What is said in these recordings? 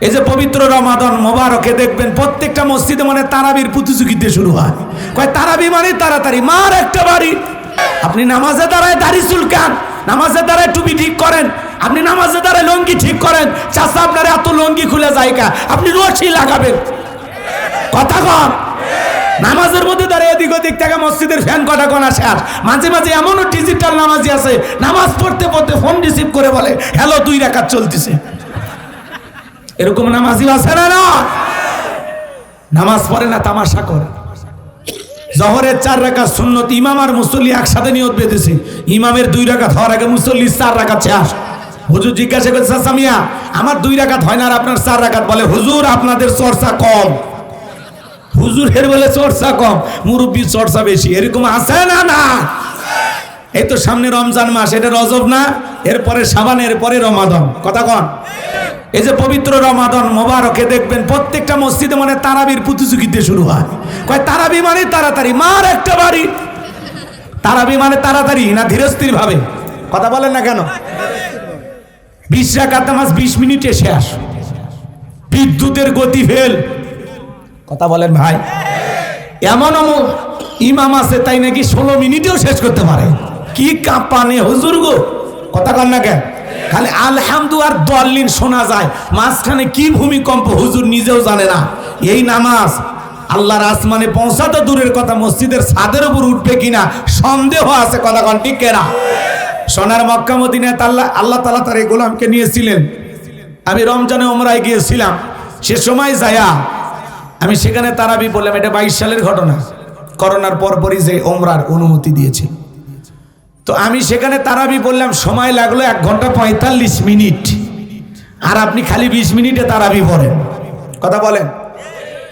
এই যে পবিত্র রমাদান মোবারকে দেখবেন প্রত্যেকটা মসজিদে মানে তারাবির প্রতিযোগিতা শুরু হয়। কয় তারাবি মানে তাড়াতাড়ি মার একটা বাড়ি। আপনি নামাজে দাঁড়ায় দাড়ি চুলকান, নামাজে দাঁড়ায় টুপি ঠিক করেন, আপনি নামাজে দাঁড়ায় লঙ্গি ঠিক করেন, চাচা আপনার এত লঙ্গি খুলে জায়গা আপনি রশি লাগাবেন। কথা কন। নামাজের মধ্যে দাঁড়িয়ে এদিক ওদিক থেকে মসজিদের ফ্যান কটা কোন আসে। আর মাঝে মাঝে এমনও ডিজিটাল নামাজি আছে, নামাজ পড়তে পড়তে ফোন রিসিভ করে বলে হ্যালো 2 রাকাত চলতেছে। এরকম নামাজি আছে না? না, নামাজ পড়ে না, তামাশা করে। জহরের 4 রাকাত সুন্নত, ইমাম আর মুসল্লি একসাথে নিয়ত বেঁধেছে। ইমামের 2 রাকাত হওয়ার আগে মুসল্লি 4 রাকাত শেষ। হুজুর জিজ্ঞাসা করছে সামিয়া আমার 2 রাকাত হয় না আর আপনার 4 রাকাত। বলে হুজুর আপনাদের চর্চা কম। হুজুরের বলে চর্চা কম, মুরব্বীর চর্চা বেশি। এরকম আছে না? না। এই তো সামনে রমজান মাস, এটা রজব না, এরপরে শাবান, এরপরে রমাদান। কথা কন। এই যে পবিত্র রমাদান মোবারকে দেখবেন প্রত্যেকটা মসজিদে মানে তারাবির প্রতিযোগিতা শুরু হয়। কয় তারাবি মানে তাড়াতাড়ি মার একটা বাড়ি। তারাবি মানে তাড়াতাড়ি না ধীরস্থির ভাবে? কথা বলেন না কেন? 20 রাকাত নামাজ 20 মিনিটে শেষ। বিদ্যুতের গতি ফেল। কথা বলেন ভাই। এমন ইমাম আছে তাই নাকি 16 মিনিটেও শেষ করতে পারে। কি কাঁপানে হুজুর গো। কথা কন না কেন? খালি আলহামদু আর দলিন শোনা যায়, মাঝখানে কি ভূমিকম্প হুজুর নিজেও জানে না। এই নামাজ আল্লাহর আসমানে পৌঁছাতে দূরের কথা, মসজিদের ছাদের উপর উঠবে কিনা সন্দেহ আছে। কথা কন ঠিক কেনা? সোনার মক্কা মদিনায় আল্লাহ তাআলা তার এই গোলামকে নিয়েছিলেন। আমি রমজানে উমরায় গিয়েছিলাম, সে সময় যায়া আমি সেখানে তারাবি বললাম। এটা 22 সালের ঘটনা, করোনার পরপরই যে ওমরার অনুমতি দিয়েছে। তো আমি সেখানে তারাবি বললাম, সময় লাগলো 1 ঘন্টা 45 মিনিট। আর আপনি খালি 20 মিনিটে তারাবি পড়েন। কথা বলেন।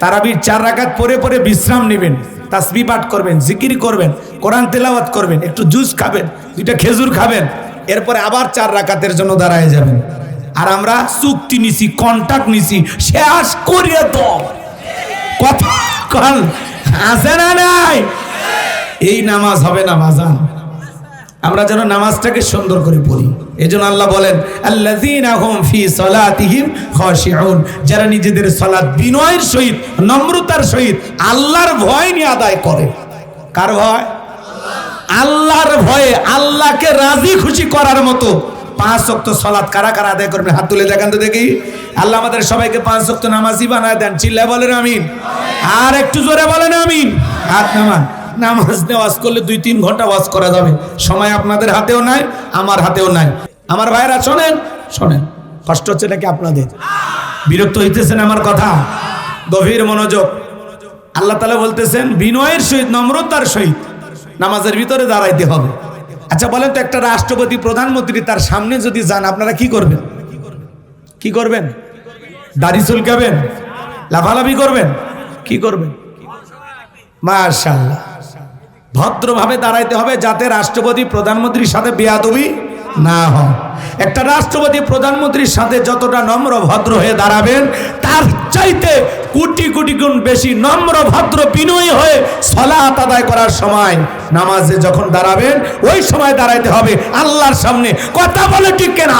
তারাবির 4 রাকাত পরে পরে বিশ্রাম নেবেন, তাসবিহ পাঠ করবেন, জিকির করবেন, কোরআন তেলাওয়াত করবেন, একটু জুস খাবেন, 2টা খেজুর খাবেন, এরপরে আবার 4 রাকাতের জন্য দাঁড়ায় যাবেন। আর আমরা চুক্তি নিছি, কন্ট্রাক্ট নিছি, শেষ করিয়ে তো কথা কন আছে না নাই? এই নামাজ হবে না বাজান। আমরা যেন নামাজটাকে সুন্দর করে পড়ি। এজন্য আল্লাহ বলেন আল্লাযীনা হুম ফি সালাতিহিম খাশিউন, যারা নিজেদের সালাত বিনয়ের সহিত, নম্রতার সহিত, আল্লাহর ভয় নিয়ে আদায় করে। কার ভয়? আল্লাহর ভয়ে, আল্লাহকে রাজি খুশি করার মতো 5 ওয়াক্ত সালাত কারা কারা আদায় করবেন? হাত তুলে দেখান তো দেখি। আল্লাহ আমাদের সবাইকে 5 ওয়াক্ত নামাজি বানায় দেন। চিল্লায় বলেন আমিন। আর একটু জোরে বলেন আমিন। হাত নামান। নামাজ নেওয়াজ করলে 2-3 ঘন্টা ওয়াজ করা যাবে। সময় আপনাদের হাতেও নাই, আমার হাতেও নাই। আমার ভাইরা শোনেন, শোনেন। কষ্ট হচ্ছে নাকি আপনাদের? বিরক্ত হইতেছেন আমার কথা? গভীর মনোযোগ। আল্লাহ তাআলা বলতেছেন বিনয়ের সহিত, নম্রতার সহিত নামাজের ভিতরে দাঁড়াইতে হবে। আচ্ছা বলেন তো, একটা রাষ্ট্রপতি, প্রধানমন্ত্রী তার সামনে যদি যান, আপনারা কি করবেন? কি করবেন? দাড়ি চুলকাবেন? লাফালাফি করবেন? কি করবেন? মাশাআল্লাহ। ভদ্রভাবে দাঁড়াইতে হবে, যাতে রাষ্ট্রপতি প্রধানমন্ত্রীর সাথে বেয়াদবি না হয়। একটা রাষ্ট্রপতি প্রধানমন্ত্রীর সাথে যতটা নম্র ভদ্র হয়ে দাঁড়াবেন, তার চাইতে কোটি কোটি গুণ বেশি নম্র ভদ্র বিনয়ী হয়ে সালাত আদায় করার সময়, নামাজে যখন দাঁড়াবেন, ওই সময় দাঁড়াইতে হবে আল্লাহর সামনে। কথা বলে ঠিক কিনা?